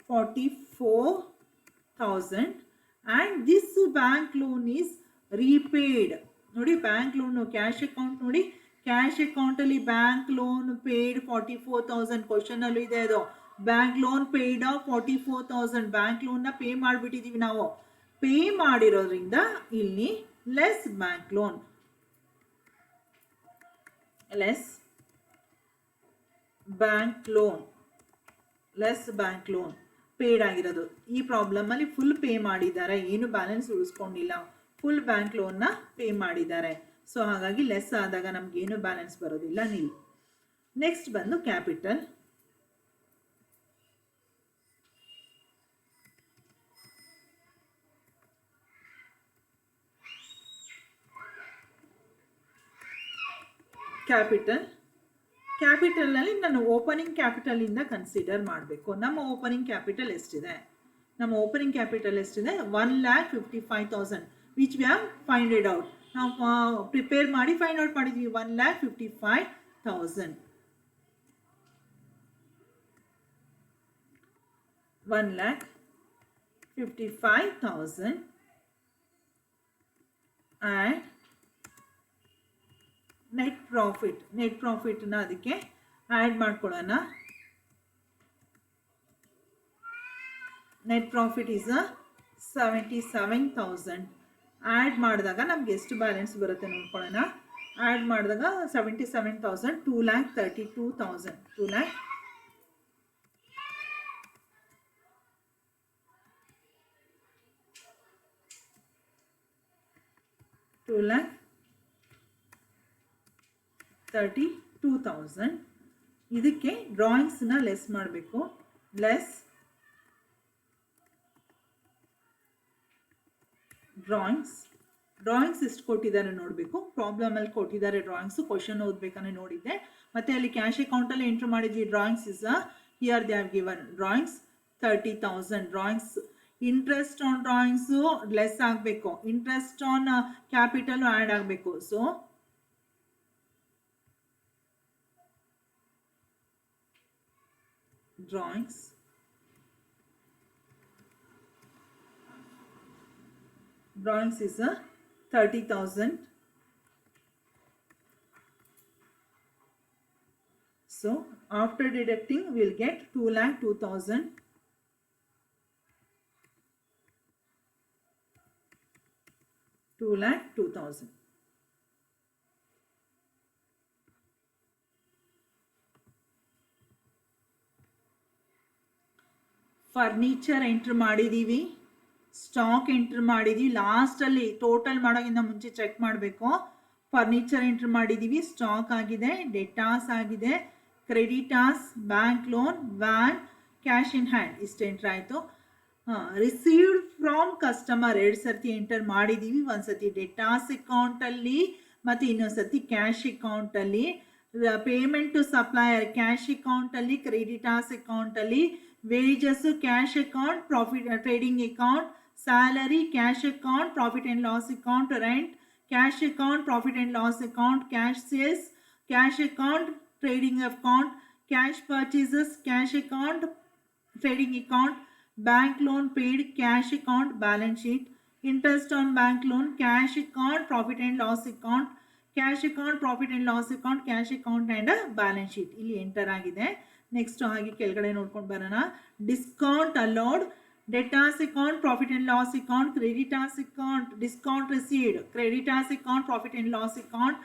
44,000 and this bank loan is repaid. ನೋಡಿ bank loan cash account ನೋಡಿ, cash account ಅಲ್ಲಿ bank loan paid 44,000 question ಅಲ್ಲೂ ಇದೆ. ಅದು bank loan paid of 44,000 bank loan ನ pay ಮಾಡಿಬಿಟ್ಟಿದೀವಿ ನಾವು. Pay ಮಾಡಿರೋದ್ರಿಂದ ಇಲ್ಲಿ less bank loan less bank loan paid ಆಗಿರೋದು. ಈ ಪ್ರಾಬ್ಲಮ್ ಅಲ್ಲಿ ಫುಲ್ ಪೇ ಮಾಡಿದ್ದಾರೆ, ಏನು ಬ್ಯಾಲೆನ್ಸ್ ಉಳಿಸ್ಕೊಂಡಿಲ್ಲ, ಫುಲ್ ಬ್ಯಾಂಕ್ ಲೋನ್ನ ಪೇ ಮಾಡಿದ್ದಾರೆ. ಸೊ ಹಾಗಾಗಿ ಲೆಸ್ ಆದಾಗ ನಮ್ಗೆ ಏನು ಬ್ಯಾಲೆನ್ಸ್ ಬರೋದಿಲ್ಲ, ನಿಲ್. ನೆಕ್ಸ್ಟ್ ಬಂದು ಕ್ಯಾಪಿಟಲ್. ಕ್ಯಾಪಿಟಲ್ನಲ್ಲಿ ನಾನು ಓಪನಿಂಗ್ ಕ್ಯಾಪಿಟಲಿಂದ ಕನ್ಸಿಡರ್ ಮಾಡಬೇಕು. ನಮ್ಮ ಓಪನಿಂಗ್ ಕ್ಯಾಪಿಟಲ್ ಎಷ್ಟಿದೆ? 1,55,000 ವಿಚ್ ವಿ ಹ್ಯಾವ್ ಫೈಂಡೆಡ್ ಔಟ್. ನಾವು ಪ್ರಿಪೇರ್ ಮಾಡಿ ಫೈಂಡ್ ಔಟ್ ಮಾಡಿದ್ವಿ 1,55,000. 1,55,000 and ನೆಟ್ ಪ್ರಾಫಿಟ್ನ ಅದಕ್ಕೆ ಆ್ಯಡ್ ಮಾಡ್ಕೊಳ್ಳೋಣ. Net profit is 77,000. ಆ್ಯಡ್ ಮಾಡಿದಾಗ ನಮ್ಗೆ ಎಷ್ಟು ಬ್ಯಾಲೆನ್ಸ್ ಬರುತ್ತೆ ನೋಡ್ಕೊಳ್ಳೋಣ. ಆ್ಯಡ್ ಮಾಡಿದಾಗ 77,000 2,32,000 2,32,000. ಇದಕ್ಕೆ ಡ್ರಾಯಿಂಗ್ಸ್ನ ಲೆಸ್ ಮಾಡಬೇಕು. ಲೆಸ್ ಡ್ರಾಯಿಂಗ್ಸ್ ಎಷ್ಟು ಕೊಟ್ಟಿದ್ದಾರೆ ನೋಡಬೇಕು. ಪ್ರಾಬ್ಲಮಲ್ಲಿ ಕೊಟ್ಟಿದ್ದಾರೆ ಡ್ರಾಯಿಂಗ್ಸು, ಕ್ವಶನ್ ಓದಬೇಕಂದ್ರೆ ನೋಡಿದ್ದೆ. ಮತ್ತು ಅಲ್ಲಿ ಕ್ಯಾಶ್ ಅಕೌಂಟಲ್ಲಿ ಎಂಟ್ರ್ ಮಾಡಿದ್ವಿ. Drawings is here they have given drawings 30,000. Drawings interest on drawings less ಆಗಬೇಕು, ಇಂಟ್ರೆಸ್ಟ್ ಆನ್ ಕ್ಯಾಪಿಟಲ್ ಆ್ಯಡ್ ಆಗಬೇಕು. So drawings is a 30,000. So after deducting we'll get 2,02,000. Furniture entry ಮಾಡಿದ್ದೀವಿ, stock entry ಮಾಡಿದ್ದೀವಿ. ಲಾಸ್ಟಲ್ಲಿ total ಮಾಡೋಕ್ಕಿಂತ ಮುಂಚೆ check ಮಾಡಬೇಕು. Furniture entry ಮಾಡಿದ್ದೀವಿ, stock ಆಗಿದೆ, ಡೆಟಾಸ್ ಆಗಿದೆ, creditors, bank loan, van, cash in hand ಇಷ್ಟು ಎಂಟ್ರ್ ಆಯಿತು. ರಿಸೀವ್ಡ್ ಫ್ರಾಮ್ ಕಸ್ಟಮರ್ 2 ಸರ್ತಿ ಎಂಟರ್ ಮಾಡಿದ್ದೀವಿ. ಒಂದು ಸರ್ತಿ ಡೆಟಾಸ್ ಅಕೌಂಟಲ್ಲಿ ಮತ್ತು ಇನ್ನೊಂದು ಸರ್ತಿ ಕ್ಯಾಶ್ ಅಕೌಂಟಲ್ಲಿ. ಪೇಮೆಂಟ್ ಟು ಸಪ್ಲೈಯರ್ ಕ್ಯಾಶ್ ಅಕೌಂಟಲ್ಲಿ, ಕ್ರೆಡಿಟಾಸ್ ಅಕೌಂಟಲ್ಲಿ. Wages cash account, profit trading account. Salary cash account, profit and loss account. Rent cash account, profit and loss account. Cash sales cash account, trading account. Cash purchases cash account, trading account. Bank loan paid cash account, balance sheet. Interest on bank loan cash account, profit and loss account. Cash account, profit and loss account, cash account and balance sheet ಇಲ್ಲಿ enter ಆಗಿದೆ. Next ಹಾಗೆ ಕೆಳಗಡೆ ನೋಡ್ಕೊಂಡು ಬರೋಣ. Discount allowed, debtors account, profit and loss account, creditors account, discount received, creditors account, profit and loss account,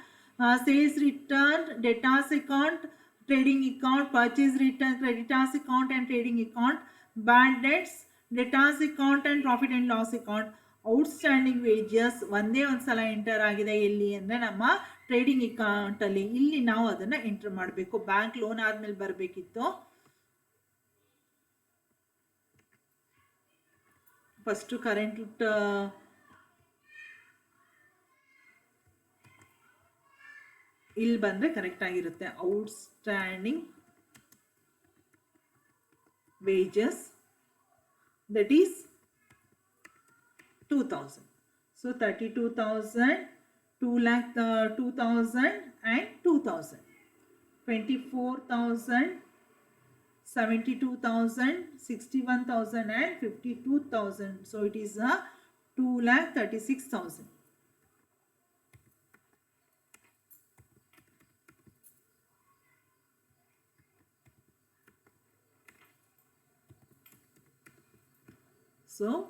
sales return, debtors account, trading account, purchase return, creditors account and trading account, bad debts, debtors account and profit and loss account. Outstanding wages ಒಂದೇ ಒಂದು ಸಲ enter ಆಗಿದೆ. ಎಲ್ಲಿ ಅಂದರೆ ನಮ್ಮ trading ಅಕೌಂಟಲ್ಲಿ. ಇಲ್ಲಿ ನಾವು ಅದನ್ನು ಎಂಟರ್ ಮಾಡಬೇಕು. ಬ್ಯಾಂಕ್ ಲೋನ್ ಆದಮೇಲೆ ಬರಬೇಕಿತ್ತು. ಫಸ್ಟು ಕರೆಂಟ್ ಇಲ್ಲಿ ಬಂದರೆ ಕರೆಕ್ಟ್ ಆಗಿರುತ್ತೆ. Outstanding wages, that is 2000. So 32,000, 2 lakh, 2,000 and 2,000. 24,000, 72,000, 61,000 and 52,000. So it is a 2,36,000. So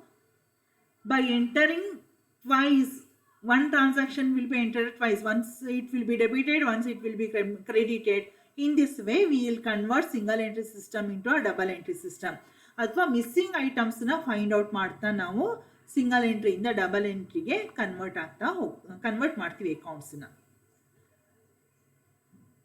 by entering twice, one transaction will be entered twice. Once it will be debited, once it will be credited. In this way, we will convert single entry system into a double entry system. ಅಥವಾ missing ಐಟಮ್ಸ್ನ find out ಮಾಡ್ತಾ ನಾವು single ಎಂಟ್ರಿಯಿಂದ double ಎಂಟ್ರಿಗೆ convert ಮಾಡ್ತೀವಿ ಅಕೌಂಟ್ಸ್ನ.